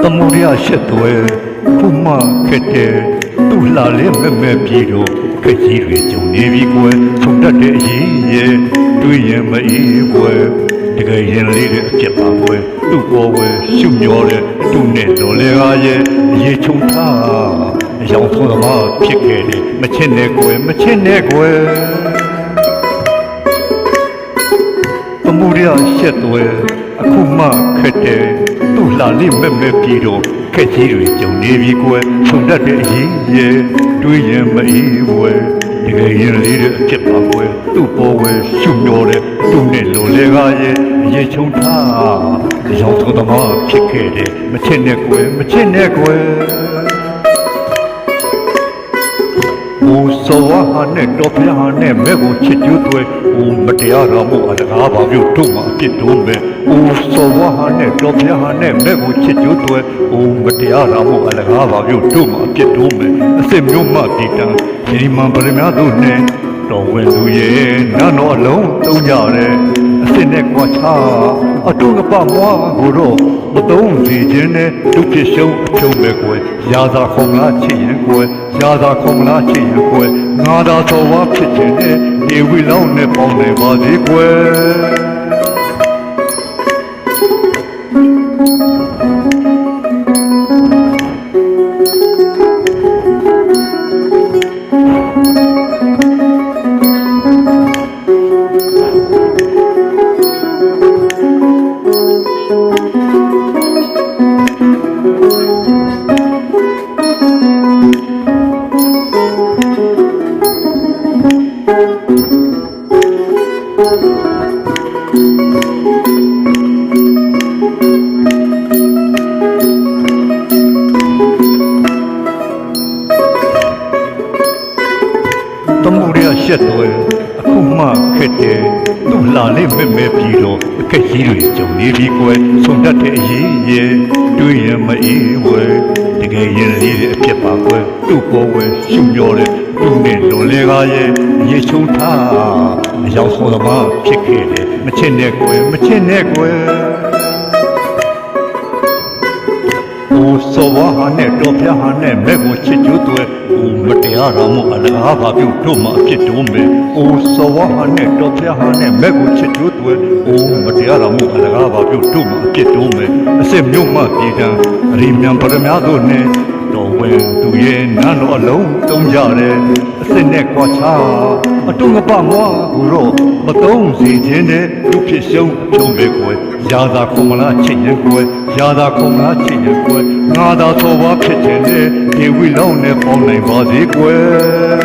သမုဒယရှက်သွဲခုမှခက်တဲ့သူ့လှလဲမဲ့မဲ့ပြီးတော့ခက်ကြီးတွေကြုံနေပြီကွယ်ဆုံတတ်တဲ့အရေးရဲ့တွေ့ရင်မအေးကွယ်တကယ်ရင်လေးတဲ့အဖြစ်ပါကွယ်သူ့ပေါ်ဝဲရှုမျောတဲ့သူ့နဲ့တော်လေကားရဲ့အရေးချုံထားအယောင်ဆုံးသမားဖြစ်ခဲ့တယ်မချစ်နဲ့ကွယ်မချစ်နဲ့ကွယ်သမုဒယရှက်သွဲအခုမှခက်တဲ့သူ့လှလေးမဲ့မဲ့ပြီးတော့ခက်ကြီးတွေကြုံနေပြီကွယ်ဆုံတတ်တဲ့အရေးရဲ့တွေးရင်မအေးကွယ်တကယ်ရင်လေးတဲ့အဖြစ်ပါကွယ်သူ့ပေါ်ဝဲရှုမျောတဲ့သူ့နဲ့လိုလေကားရဲ့အရေးချုံထားအယောင်ဆုံးသမားဖြစ်ခဲ့တယ်မချစ်နဲ့ကွယ်မချစ်နဲ့ကွယ်ဦးစောဝါဟာနဲ့တော်ပြားဟာနဲ့မဲ့ကိုချစ်ကျွတ်သွဲဦးမတရားတော်မှုအလကားပါပြုတ်တို့မှာအပြစ်တို့မဲ့ဦးစောဝါဟာနဲ့တော်ပြားဟာနဲ့မဲ့ကိုချစ်ကျွတ်သွဲဦးမတရားတော်မှုအလကားပါပြုတ်တို့မှာအပြစ်တို့မဲ့အစစ်မျိုးမှတည်တံဒီမှန်ပရမတို့နဲ့တော်ဝင်သူရဲ့နာတော်အလုံးသုံးကြတယ်အစစ်နဲ့ကွာချအတုငပမွားကိုတော့မသုံးစီခြင်းနဲ့ဒုက္ခရှုံးအဖြုံးပဲကွယ်ရာသာခုံလားချစ်ရင်ကွယ်ရာသာခုံလားချစ်ရင်ကွယ်ငါသာတော်ဝါဖြစ်ခြင်းနဲ့ဒီဝိလောင်းနဲ့ပေါင်းနေပါသေးကွယ်သမုဒယရှက်သွဲအခုမှခက်တဲ့သူ့လှလေးမဲ့မဲ့ပြီးတော့အခက်ကြီးတွေကြုံနေပြီကွယ်ဆုံတတ်တဲ့အရေးရဲ့တွေးရင်မအေးဝဲတကယ်ရင်လေးတဲ့အဖြစ်ပါကွယ်သူ့ပေါ်ဝဲရှုမျောတဲ့သူ့နဲ့လွန်လေကားရဲ့ရေချုံထားအယောင်ဆုံးသမားဖြစ်ခဲ့တယ်မချစ်နဲ့ကွယ်မချစ်နဲ့ကွယ်ဦးစောဝါဟာနဲ့တော်ပြားဟာနဲ့မဲ့ကိုချစ်ကျွတ်သွဲဦးမတရားတော်မှုအလကားပါပြုတ်တို့မှာအဖြစ်တို့မဲ့ဦးစောဝါဟာနဲ့တော်ပြားဟာနဲ့မဲ့ကိုချစ်ကျွတ်သွဲဦးမတရားတော်မှုအလကားပါပြုတ်တို့မှာအဖြစ်တို့မဲ့အစစ်မျိုးမှပြည်တံအရိမြန်ပရမတို့နဲ့တော်ဝင်သူရဲ့နာတော်အလုံးသုံးကြတယ်အစစ်နဲ့ကွာချအတုငပမွားကိုတော့မသုံးစီခြင်းနဲ့သူဖြစ်ရှုံးအဖြုံးပဲကွယ်ရာသာခုံမလားချစ်ရင်ကွယ်ရာသာခုံမလားချစ်ရင်ကွယ်ငါသာသောဝါဖြစ်ခြင်းနဲ့ဒီဝိလောင်းနဲ့ပေါင်းနိုင်ပါစေကွယ်